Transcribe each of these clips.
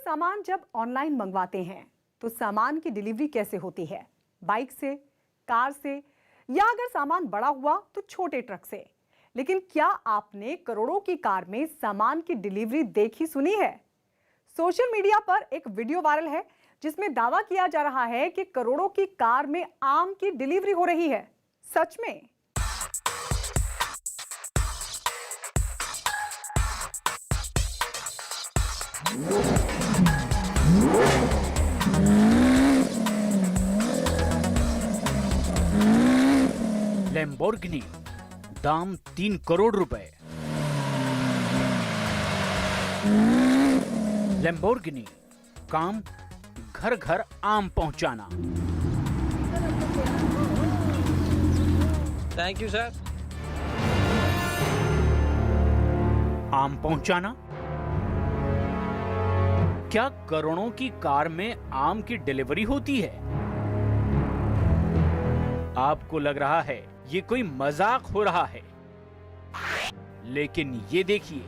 सामान जब ऑनलाइन मंगवाते हैं तो सामान की डिलीवरी कैसे होती है? बाइक से, कार से, या अगर सामान बड़ा हुआ तो छोटे ट्रक से। लेकिन क्या आपने करोड़ों की कार में सामान की डिलीवरी देखी सुनी है? सोशल मीडिया पर एक वीडियो वायरल है जिसमें दावा किया जा रहा है कि करोड़ों की कार में आम की डिलीवरी हो रही है। सच में? लैम्बोर्गिनी, दाम 3 करोड़ रुपए। लैम्बोर्गिनी, काम घर घर आम पहुंचाना। Thank you sir. आम पहुंचाना? क्या करोड़ों की कार में आम की डिलीवरी होती है? आपको लग रहा है ये कोई मजाक हो रहा है, लेकिन ये देखिए,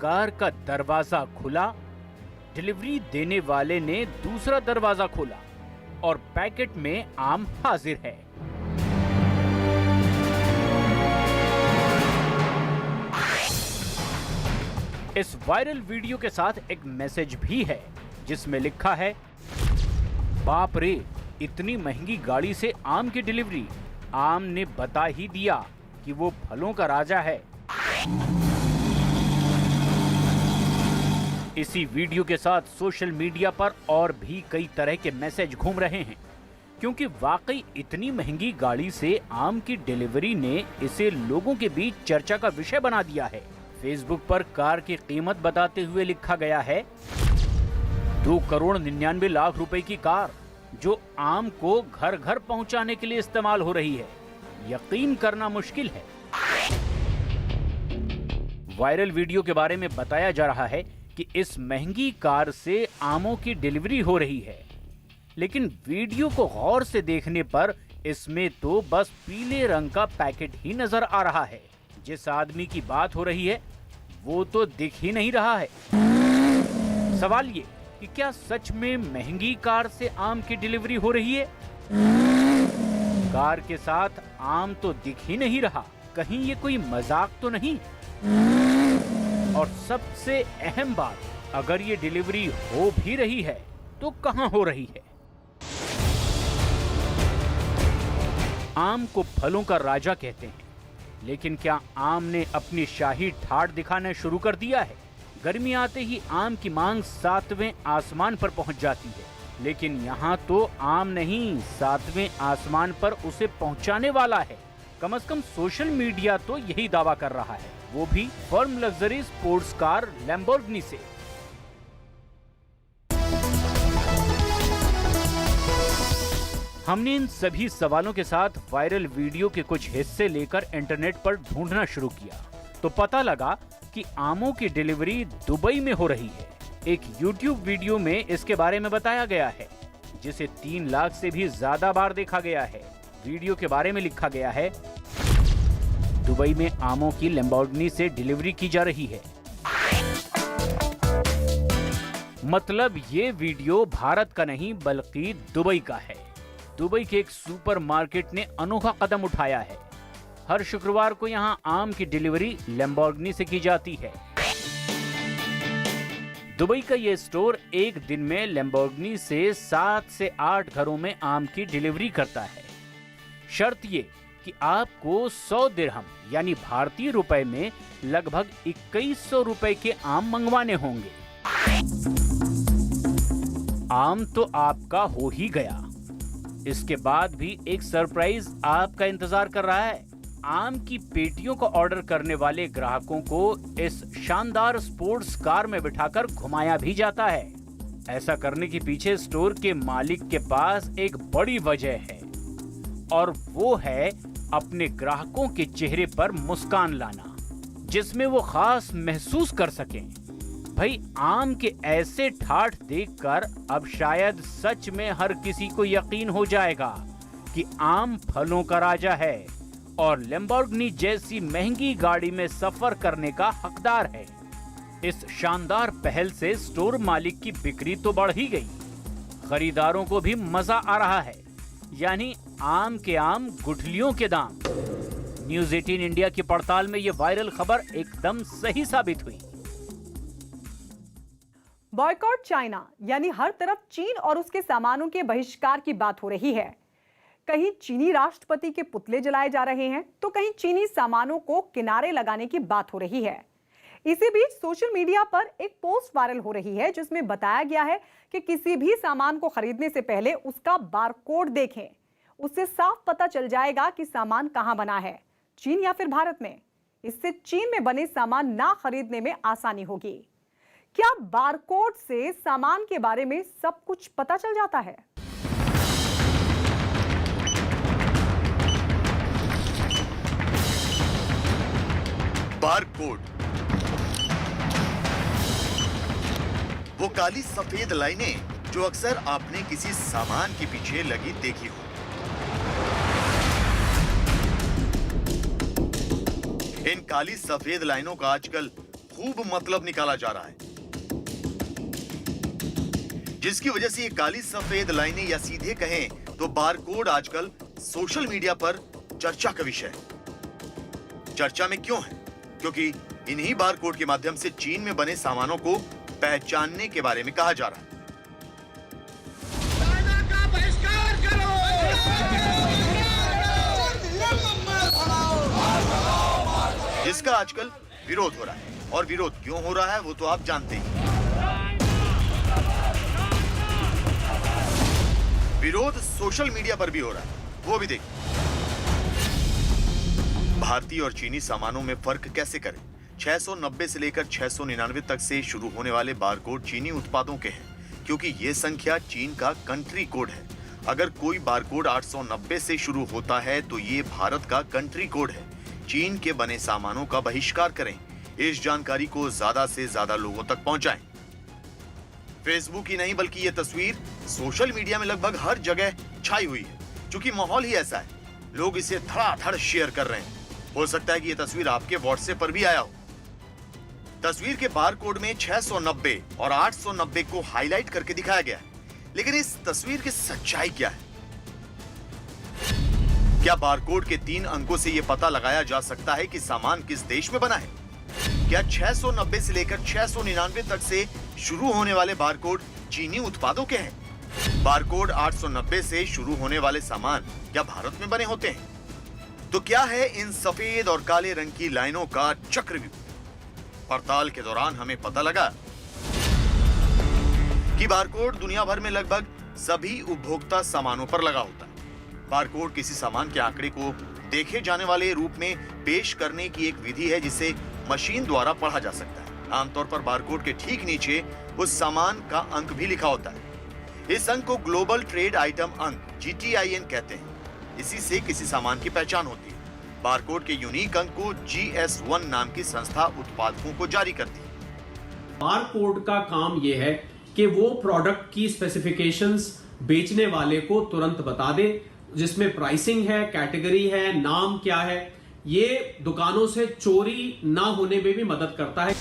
कार का दरवाजा खुला, डिलीवरी देने वाले ने दूसरा दरवाजा खोला और पैकेट में आम हाजिर है। इस वायरल वीडियो के साथ एक मैसेज भी है जिसमें लिखा है, बाप रे, इतनी महंगी गाड़ी से आम की डिलीवरी। आम ने बता ही दिया कि वो फलों का राजा है। इसी वीडियो के साथ सोशल मीडिया पर और भी कई तरह के मैसेज घूम रहे हैं, क्योंकि वाकई इतनी महंगी गाड़ी से आम की डिलीवरी ने इसे लोगों के बीच चर्चा का विषय बना दिया है। फेसबुक पर कार की कीमत बताते हुए लिखा गया है, 2 करोड़ 99 लाख रुपए की कार जो आम को घर घर पहुंचाने के लिए इस्तेमाल हो रही है। यकीन करना मुश्किल है। वायरल वीडियो के बारे में बताया जा रहा है कि इस महंगी कार से आमों की डिलीवरी हो रही है, लेकिन वीडियो को गौर से देखने पर इसमें तो बस पीले रंग का पैकेट ही नजर आ रहा है। जिस आदमी की बात हो रही है वो तो दिख ही नहीं रहा है। सवाल ये कि क्या सच में महंगी कार से आम की डिलीवरी हो रही है? कार के साथ आम तो दिख ही नहीं रहा, कहीं ये कोई मजाक तो नहीं? और सबसे अहम बात, अगर ये डिलीवरी हो भी रही है तो कहां हो रही है? आम को फलों का राजा कहते हैं, लेकिन क्या आम ने अपनी शाही ठाठ दिखाना शुरू कर दिया है? गर्मी आते ही आम की मांग 7वें आसमान पर पहुंच जाती है, लेकिन यहाँ तो आम नहीं, 7वें आसमान पर उसे पहुंचाने वाला है। कम से कम सोशल मीडिया तो यही दावा कर रहा है, वो भी firm luxury sports car Lamborghini से। हमने इन सभी सवालों के साथ वायरल वीडियो के कुछ हिस्से लेकर इंटरनेट पर ढूंढना शुरू किया तो पता लगा कि आमों की डिलीवरी दुबई में हो रही है। एक YouTube वीडियो में इसके बारे में बताया गया है, जिसे 3 लाख से भी ज्यादा बार देखा गया है। वीडियो के बारे में लिखा गया है, दुबई में आमों की लैम्बोर्गिनी से डिलीवरी की जा रही है। मतलब ये वीडियो भारत का नहीं बल्कि दुबई का है। दुबई के एक सुपरमार्केट ने अनोखा कदम उठाया है। हर शुक्रवार को यहां आम की डिलीवरी लैम्बोर्गिनी से की जाती है। दुबई का यह स्टोर एक दिन में लैम्बोर्गिनी से 7 से 8 घरों में आम की डिलीवरी करता है। शर्त ये कि आपको 100 दिरहम यानी भारतीय रुपए में लगभग 2100 रुपए के आम मंगवाने होंगे। आम तो आपका हो ही गया, इसके बाद भी एक सरप्राइज आपका इंतजार कर रहा है। आम की पेटियों को ऑर्डर करने वाले ग्राहकों को इस शानदार स्पोर्ट्स कार में बिठाकर घुमाया भी जाता है। ऐसा करने के पीछे स्टोर के मालिक के पास एक बड़ी वजह है, और वो है अपने ग्राहकों के चेहरे पर मुस्कान लाना, जिसमें वो खास महसूस कर सकें। भाई, आम के ऐसे ठाठ देखकर अब शायद सच में हर किसी को यकीन हो जाएगा कि आम फलों का राजा है और लैम्बोर्गिनी जैसी महंगी गाड़ी में सफर करने का हकदार है। इस शानदार पहल से स्टोर मालिक की बिक्री तो बढ़ ही गई, खरीदारों को भी मजा आ रहा है। यानी आम के आम गुठलियों के दाम। न्यूज़ 18 इंडिया की पड़ताल में ये वायरल खबर एकदम सही साबित हुई। बॉयकॉट चाइना यानी हर तरफ चीन और उसके सामानों के बहिष्कार की बात हो रही है। कहीं चीनी राष्ट्रपति के पुतले जलाए जा रहे हैं तो कहीं चीनी सामानों को किनारे लगाने की बात हो रही है। इसी बीच सोशल मीडिया पर एक पोस्ट वायरल हो रही है जिसमें बताया गया है कि किसी भी सामान को खरीदने से पहले उसका बारकोड देखें। उससे साफ पता चल जाएगा कि सामान कहां बना है, चीन या फिर भारत में। इससे चीन में बने सामान ना खरीदने में आसानी होगी। क्या बारकोड से सामान के बारे में सब कुछ पता चल जाता है? बारकोड वो काली सफेद लाइनें जो अक्सर आपने किसी सामान के पीछे लगी देखी हो। इन काली सफेद लाइनों का आजकल खूब मतलब निकाला जा रहा है, जिसकी वजह से ये काली सफेद लाइनें या सीधे कहें तो बारकोड आजकल सोशल मीडिया पर चर्चा का विषय है। चर्चा में क्यों है? क्योंकि इन्हीं बारकोड के माध्यम से चीन में बने सामानों को पहचानने के बारे में कहा जा रहा है। चाइना का बहिष्कार करो। जिसका आजकल विरोध हो रहा है, और विरोध क्यों हो रहा है वो तो आप जानते हैं। विरोध सोशल मीडिया पर भी हो रहा है, वो भी देखिए। भारतीय और चीनी सामानों में फर्क कैसे करें? 690 से लेकर 699 तक से शुरू होने वाले बारकोड चीनी उत्पादों के हैं, क्योंकि ये संख्या चीन का कंट्री कोड है। अगर कोई बारकोड 890 से शुरू होता है तो ये भारत का कंट्री कोड है। चीन के बने सामानों का बहिष्कार करें। इस जानकारी को ज्यादा से ज्यादा लोगों तक पहुंचाएं। फेसबुक ही नहीं बल्कि ये तस्वीर सोशल मीडिया में लगभग हर जगह छाई हुई है। चूंकि माहौल ही ऐसा है, लोग इसे धड़ाधड़ शेयर कर रहे हैं। हो सकता है कि ये तस्वीर आपके व्हाट्सएप पर भी आया हो। तस्वीर के बारकोड में 690 और 890 को हाईलाइट करके दिखाया गया है, लेकिन इस तस्वीर की सच्चाई क्या है? क्या बारकोड के 3 अंकों से यह पता लगाया जा सकता है कि सामान किस देश में बना है? क्या 690 से लेकर 699 तक से शुरू होने वाले बारकोड चीनी उत्पादों के हैं? बारकोड 890 से शुरू होने वाले सामान क्या भारत में बने होते हैं? तो क्या है इन सफेद और काले रंग की लाइनों का चक्रव्यूह? पड़ताल के दौरान हमें पता लगा कि बारकोड दुनिया भर में लगभग सभी उपभोक्ता सामानों पर लगा होता है। बारकोड किसी सामान के आंकड़े को देखे जाने वाले रूप में पेश करने की एक विधि है जिसे मशीन द्वारा पढ़ा जा सकता है। आमतौर पर बारकोड के ठीक नीचे उस सामान का अंक भी लिखा होता है। इस अंक को ग्लोबल ट्रेड आइटम अंक GTIN कहते हैं। इसी से किसी सामान की पहचान होती है। बारकोड के यूनिक अंक को GS1 नाम की संस्था उत्पादकों को जारी करती है। बारकोड का काम यह है कि वो प्रोडक्ट की स्पेसिफिकेशंस बेचने वाले को तुरंत बता दे, जिसमें प्राइसिंग है, कैटेगरी है, नाम क्या है। ये दुकानों से चोरी ना होने में भी मदद करता है।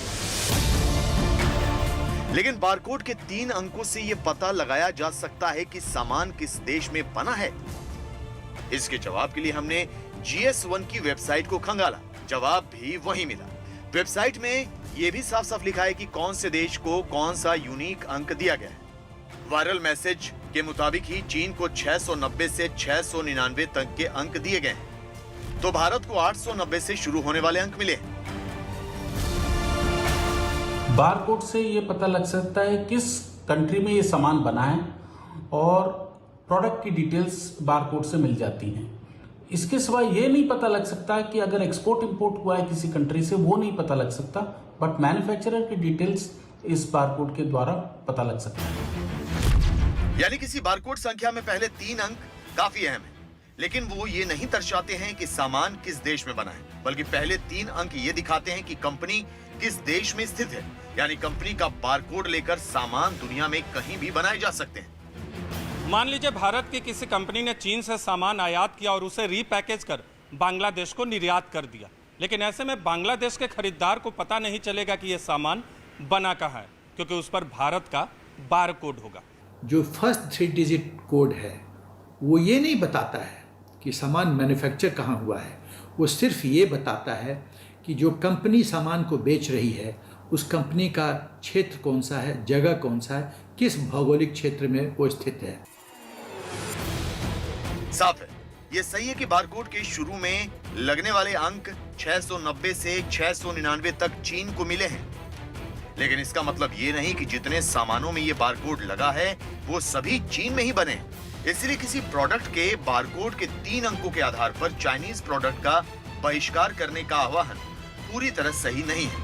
लेकिन बारकोड के 3 अंकों से यह पता लगाया जा सकता है कि सामान किस देश में बना है? इसके जवाब के लिए हमने GS1 की वेबसाइट को खंगाला। जवाब भी वही मिला। वेबसाइट में यह भी साफ साफ लिखा है कि कौन से देश को कौन सा यूनिक अंक दिया गया है। वायरल मैसेज के मुताबिक ही चीन को 690 से 699 तक के अंक दिए गए हैं, तो भारत को 890 से शुरू होने वाले अंक मिले हैं। बारकोड से ये पता लग सकता है किस कंट्री में ये सामान बना है और प्रोडक्ट की डिटेल्स बारकोड से मिल जाती हैं। इसके सिवा ये नहीं पता लग सकता कि अगर एक्सपोर्ट इंपोर्ट हुआ है किसी कंट्री से, वो नहीं पता लग सकता, बट मैन्युफैक्चरर की डिटेल्स इस बारकोड के द्वारा पता लग सकता है। यानी किसी बारकोड संख्या में पहले 3 अंक काफी अहम है, लेकिन वो ये नहीं दर्शाते हैं कि सामान किस देश में बना है, बल्कि पहले 3 अंक ये दिखाते हैं कि कंपनी किस देश में स्थित है। यानी कंपनी का बारकोड लेकर सामान दुनिया में कहीं भी बनाए जा सकते हैं। मान लीजिए भारत की किसी कंपनी ने चीन से सामान आयात किया और उसे रीपैकेज कर बांग्लादेश को निर्यात कर दिया, लेकिन ऐसे में बांग्लादेश के खरीदार को पता नहीं चलेगा कि यह सामान बना कहाँ है, क्योंकि उस पर भारत का बार कोड होगा। जो फर्स्ट 3 डिजिट कोड है वो ये नहीं बताता है कि सामान मैन्युफैक्चर कहाँ हुआ है, वो सिर्फ ये बताता है कि जो कंपनी सामान को बेच रही है उस कंपनी का क्षेत्र कौन सा है, जगह कौन सा है, किस भौगोलिक क्षेत्र में वो स्थित है। साफ है, ये सही है कि बारकोड के शुरू में लगने वाले अंक 690 से 699 तक चीन को मिले हैं, लेकिन इसका मतलब ये नहीं कि जितने सामानों में ये बारकोड लगा है वो सभी चीन में ही बने। इसलिए किसी प्रोडक्ट के बारकोड के 3 अंकों के आधार पर चाइनीज प्रोडक्ट का बहिष्कार करने का आह्वान पूरी तरह सही नहीं है।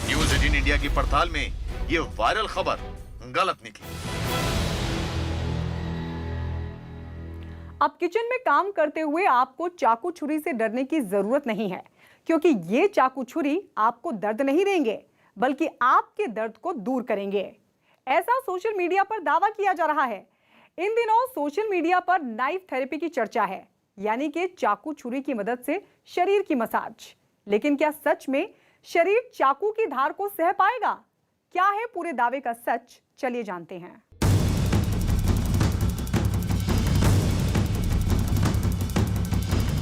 न्यूज़ 18 इंडिया की पड़ताल में ये वायरल खबर गलत निकली। अब किचन में काम करते हुए आपको चाकू छुरी से डरने की जरूरत नहीं है, क्योंकि ये चाकू छुरी आपको दर्द नहीं देंगे बल्कि आपके दर्द को दूर करेंगे। ऐसा सोशल मीडिया पर दावा किया जा रहा है। इन दिनों सोशल मीडिया पर नाइफ थेरेपी की चर्चा है, यानी कि चाकू छुरी की मदद से शरीर की मसाज। लेकिन क्या सच में शरीर चाकू की धार को सह पाएगा? क्या है पूरे दावे का सच? चलिए जानते हैं।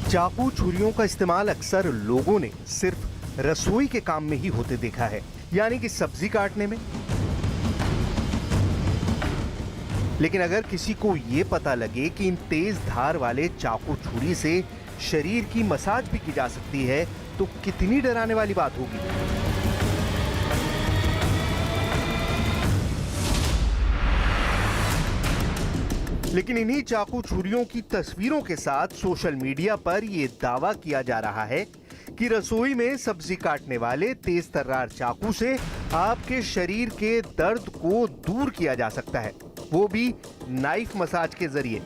चाकू छुरियों का इस्तेमाल अक्सर लोगों ने सिर्फ रसोई के काम में ही होते देखा है, यानी कि सब्जी काटने में। लेकिन अगर किसी को ये पता लगे कि इन तेज धार वाले चाकू छुरी से शरीर की मसाज भी की जा सकती है, तो कितनी डराने वाली बात होगी। लेकिन इन्हीं चाकू छुरियों की तस्वीरों के साथ सोशल मीडिया पर यह दावा किया जा रहा है कि रसोई में सब्जी काटने वाले तेज तर्रार चाकू से आपके शरीर के दर्द को दूर किया जा सकता है, वो भी नाइफ मसाज के जरिए।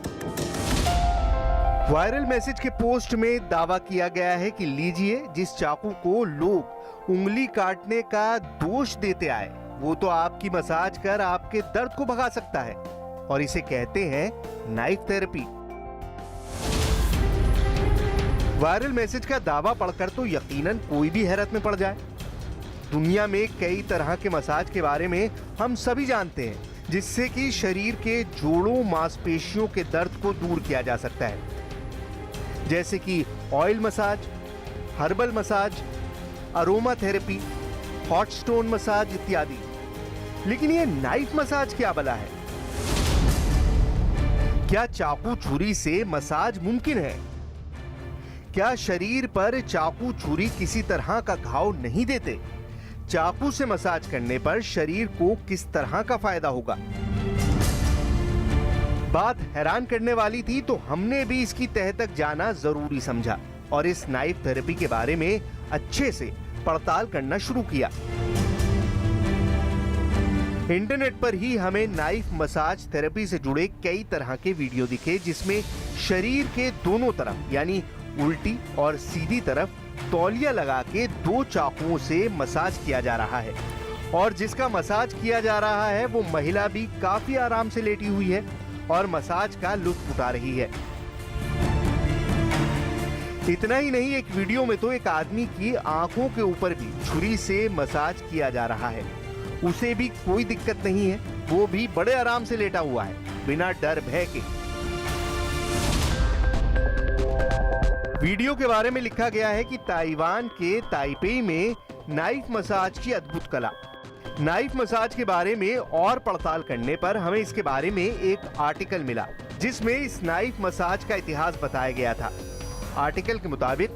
वायरल मैसेज के पोस्ट में दावा किया गया है कि लीजिए, जिस चाकू को लोग उंगली काटने का दोष देते आए, वो तो आपकी मसाज कर आपके दर्द को भगा सकता है, और इसे कहते हैं नाइफ थेरेपी। वायरल मैसेज का दावा पढ़कर तो यकीनन कोई भी हैरत में पड़ जाए। दुनिया में कई तरह के मसाज के बारे में हम सभी जानते हैं, जिससे कि शरीर के जोड़ों मांसपेशियों के दर्द को दूर किया जा सकता है, जैसे कि oil massage, herbal massage, aroma therapy, hot stone massage इत्यादि। लेकिन ये नाइफ मसाज क्या भला है? क्या चाकू छुरी से मसाज मुमकिन है? क्या शरीर पर चाकू छुरी किसी तरह का घाव नहीं देते? चाकू से मसाज करने पर शरीर को किस तरह का फायदा होगा? बात हैरान करने वाली थी, तो हमने भी इसकी तह तक जाना जरूरी समझा और इस नाइफ थेरेपी के बारे में अच्छे से पड़ताल करना शुरू किया। इंटरनेट पर ही हमें नाइफ मसाज थेरेपी से जुड़े कई तरह के वीडियो दिखे, जिसमें शरीर के दोनों तरफ यानी उल्टी और सीधी तरफ तौलिया लगा के 2 चाकुओं से मसाज किया जा रहा है, और जिसका मसाज किया जा रहा है वो महिला भी काफी आराम से लेटी हुई है और मसाज का लुत्फ उठा रही है। इतना ही नहीं, एक वीडियो में तो एक आदमी की आंखों के ऊपर भी छुरी से मसाज किया जा रहा है। उसे भी कोई दिक्कत नहीं है, वो भी बड़े आराम से लेटा हुआ है, बिना डर भय के। वीडियो के बारे में लिखा गया है कि ताइवान के ताइपेई में नाइफ मसाज की अद्भुत कला। नाइफ मसाज के बारे में और पड़ताल करने पर हमें इसके बारे में एक आर्टिकल मिला, जिसमें इस नाइफ मसाज का इतिहास बताया गया था। आर्टिकल के मुताबिक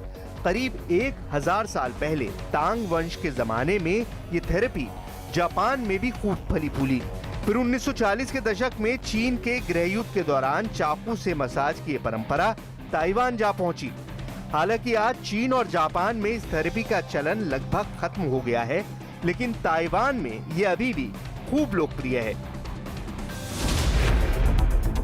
करीब 1000 साल पहले तांग वंश के जमाने में ये थेरेपी जापान में भी खूब फली फूली। फिर 1940 के दशक में चीन के गृहयुद्ध के दौरान चाकू से मसाज की परंपरा ताइवान जा पहुंची। हालांकि आज चीन और जापान में इस थेरेपी का चलन लगभग खत्म हो गया है, लेकिन ताइवान में ये अभी भी खूब लोकप्रिय है।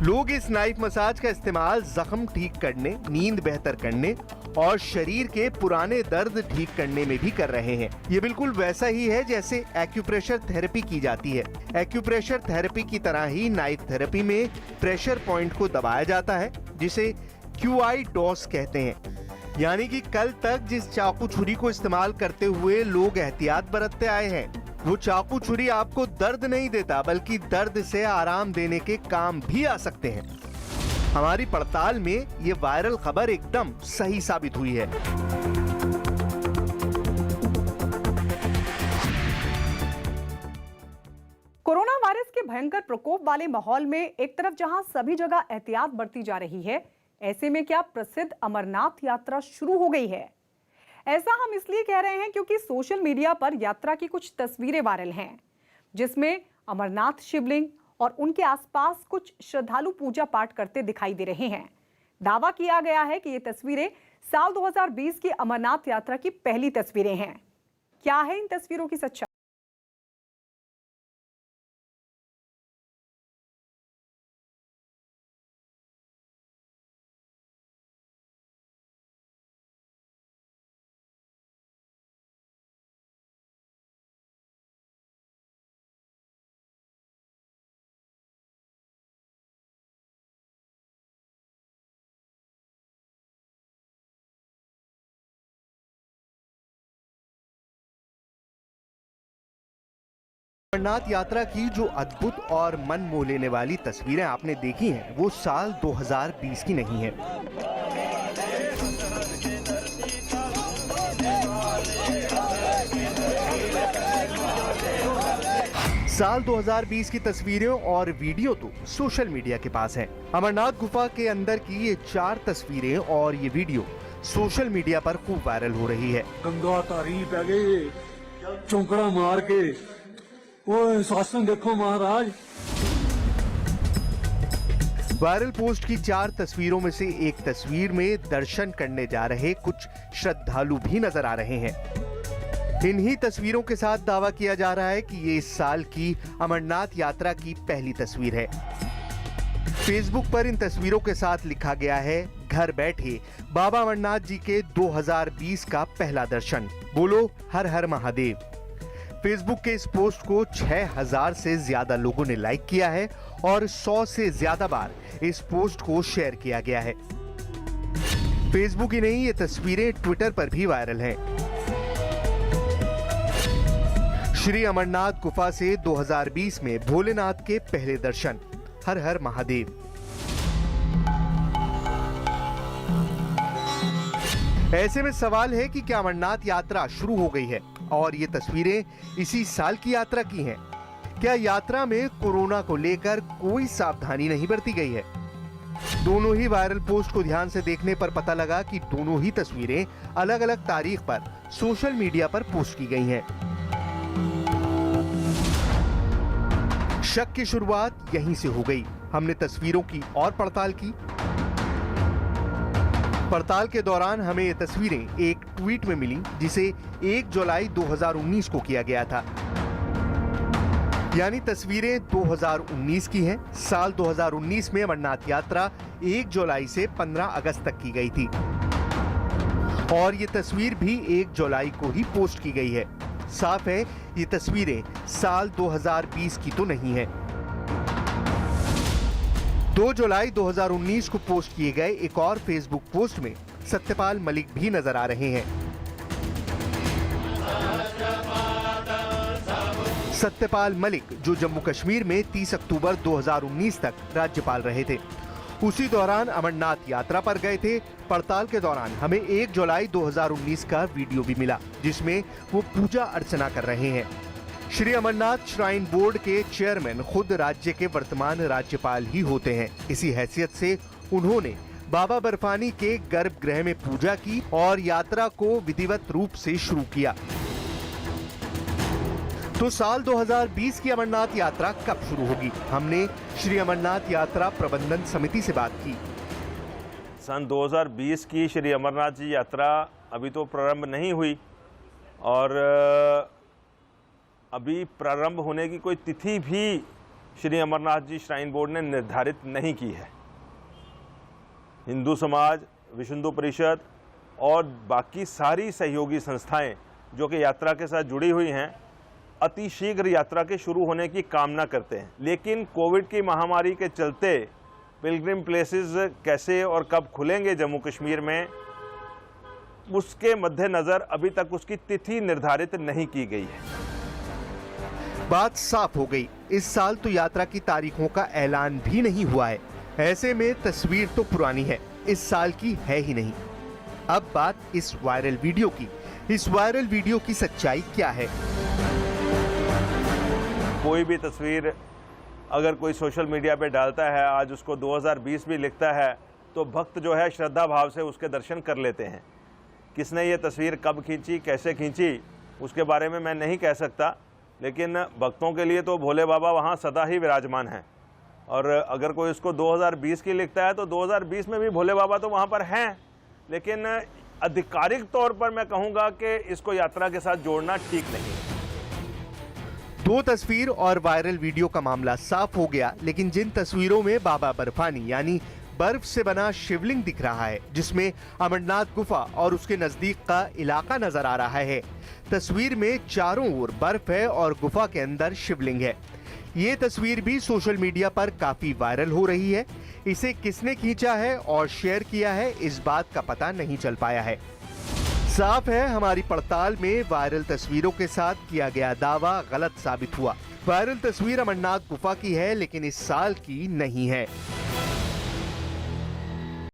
लोग इस नाइफ मसाज का इस्तेमाल जख्म ठीक करने, नींद बेहतर करने और शरीर के पुराने दर्द ठीक करने में भी कर रहे हैं। ये बिल्कुल वैसा ही है जैसे एक्यूप्रेशर थेरेपी की जाती है। एक्यूप्रेशर थेरेपी की तरह ही नाइफ थेरेपी में प्रेशर पॉइंट को दबाया जाता है, जिसे QI डॉस कहते हैं। यानी कि कल तक जिस चाकू छुरी को इस्तेमाल करते हुए लोग एहतियात बरतते आए हैं, वो चाकू छुरी आपको दर्द नहीं देता, बल्कि दर्द से आराम देने के काम भी आ सकते हैं। हमारी पड़ताल में ये वायरल खबर एकदम सही साबित हुई है। कोरोना वायरस के भयंकर प्रकोप वाले माहौल में एक तरफ जहां सभी जगह एहतियात बरती जा रही है, ऐसे में क्या प्रसिद्ध अमरनाथ यात्रा शुरू हो गई है? ऐसा हम इसलिए कह रहे हैं क्योंकि सोशल मीडिया पर यात्रा की कुछ तस्वीरें वायरल हैं, जिसमें अमरनाथ शिवलिंग और उनके आसपास कुछ श्रद्धालु पूजा पाठ करते दिखाई दे रहे हैं। दावा किया गया है कि ये तस्वीरें साल 2020 की अमरनाथ यात्रा की पहली तस्वीरें हैं। क्या है इन तस्वीरों की सच्चाई? अमरनाथ यात्रा की जो अद्भुत और मन मोह लेने वाली तस्वीरें आपने देखी हैं, वो साल 2020 की नहीं है। साल 2020 की तस्वीरें और वीडियो तो सोशल मीडिया के पास है। अमरनाथ गुफा के अंदर की ये 4 तस्वीरें और ये वीडियो सोशल मीडिया पर खूब वायरल हो रही है। गंगा तारीफ है गई, चौंकड़ा मार के वो शासन देखो महाराज। वायरल पोस्ट की 4 तस्वीरों में से एक तस्वीर में दर्शन करने जा रहे कुछ श्रद्धालु भी नजर आ रहे हैं। इन्हीं तस्वीरों के साथ दावा किया जा रहा है कि ये इस साल की अमरनाथ यात्रा की पहली तस्वीर है। फेसबुक पर इन तस्वीरों के साथ लिखा गया है, घर बैठे बाबा अमरनाथ जी के 2020 का पहला दर्शन, बोलो हर हर महादेव। फेसबुक के इस पोस्ट को 6000 से ज्यादा लोगों ने लाइक किया है और 100 से ज्यादा बार इस पोस्ट को शेयर किया गया है। फेसबुक ही नहीं, ये तस्वीरें ट्विटर पर भी वायरल हैं। श्री अमरनाथ गुफा से 2020 में भोलेनाथ के पहले दर्शन, हर हर महादेव। ऐसे में सवाल है कि क्या अमरनाथ यात्रा शुरू हो गई है और ये तस्वीरें इसी साल की यात्रा की हैं? क्या यात्रा में कोरोना को लेकर कोई सावधानी नहीं बरती गई है? दोनों ही वायरल पोस्ट को ध्यान से देखने पर पता लगा कि दोनों ही तस्वीरें अलग अलग तारीख पर सोशल मीडिया पर पोस्ट की गई हैं। शक की शुरुआत यहीं से हो गई। हमने तस्वीरों की और पड़ताल की। पड़ताल के दौरान हमें ये तस्वीरें एक ट्वीट में मिली, जिसे 1 जुलाई 2019 को किया गया था। यानी तस्वीरें 2019 की हैं। साल 2019 में अमरनाथ यात्रा 1 जुलाई से 15 अगस्त तक की गई थी और ये तस्वीर भी 1 जुलाई को ही पोस्ट की गई है। साफ है, ये तस्वीरें साल 2020 की तो नहीं है। 2 जुलाई 2019 को पोस्ट किए गए एक और फेसबुक पोस्ट में सत्यपाल मलिक भी नजर आ रहे हैं। सत्यपाल मलिक जो जम्मू कश्मीर में 30 अक्टूबर 2019 तक राज्यपाल रहे थे, उसी दौरान अमरनाथ यात्रा पर गए थे। पड़ताल के दौरान हमें 1 जुलाई 2019 का वीडियो भी मिला, जिसमें वो पूजा अर्चना कर रहे हैं। श्री अमरनाथ श्राइन बोर्ड के चेयरमैन खुद राज्य के वर्तमान राज्यपाल ही होते हैं। इसी हैसियत से उन्होंने बाबा बर्फानी के गर्भगृह में पूजा की और यात्रा को विधिवत रूप से शुरू किया। तो साल 2020 की अमरनाथ यात्रा कब शुरू होगी? हमने श्री अमरनाथ यात्रा प्रबंधन समिति से बात की। सन 2020 की श्री अमरनाथ जी यात्रा अभी तो प्रारंभ नहीं हुई और अभी प्रारंभ होने की कोई तिथि भी श्री अमरनाथ जी श्राइन बोर्ड ने निर्धारित नहीं की है। हिंदू समाज, विश्व हिंदू परिषद और बाकी सारी सहयोगी संस्थाएं जो कि यात्रा के साथ जुड़ी हुई हैं, अति शीघ्र यात्रा के शुरू होने की कामना करते हैं। लेकिन कोविड की महामारी के चलते पिलग्रिम प्लेसेस कैसे और कब खुलेंगे जम्मू कश्मीर में, उसके मद्देनज़र अभी तक उसकी तिथि निर्धारित नहीं की गई है। बात साफ हो गई, इस साल तो यात्रा की तारीखों का ऐलान भी नहीं हुआ है। ऐसे में तस्वीर तो पुरानी है, इस साल की है ही नहीं। अब बात इस वायरल वीडियो की। इस वायरल वीडियो की सच्चाई क्या है? कोई भी तस्वीर अगर कोई सोशल मीडिया पे डालता है, आज उसको 2020 भी लिखता है, तो भक्त जो है श्रद्धा भाव से उसके दर्शन कर लेते हैं। किसने ये तस्वीर कब खींची, कैसे खींची, उसके बारे में मैं नहीं कह सकता, लेकिन भक्तों के लिए तो भोले बाबा वहाँ सदा ही विराजमान हैं। और अगर कोई उसको 2020 की लिखता है तो 2020 में भी भोले बाबा तो वहाँ पर हैं, लेकिन आधिकारिक तौर पर मैं कहूँगा कि इसको यात्रा के साथ जोड़ना ठीक नहीं है। दो तस्वीर और वायरल वीडियो का मामला साफ हो गया, लेकिन जिन तस्वीरों में बाबा बर्फानी यानी बर्फ से बना शिवलिंग दिख रहा है, जिसमें अमरनाथ गुफा और उसके नजदीक का इलाका नजर आ रहा है, तस्वीर में चारों ओर बर्फ है और गुफा के अंदर शिवलिंग है। ये तस्वीर भी सोशल मीडिया पर काफी वायरल हो रही है। इसे किसने खींचा है और शेयर किया है, इस बात का पता नहीं चल पाया है। साफ है, हमारी पड़ताल में वायरल तस्वीरों के साथ किया गया दावा गलत साबित हुआ। वायरल तस्वीर अमरनाथ गुफा की है, लेकिन इस साल की नहीं है।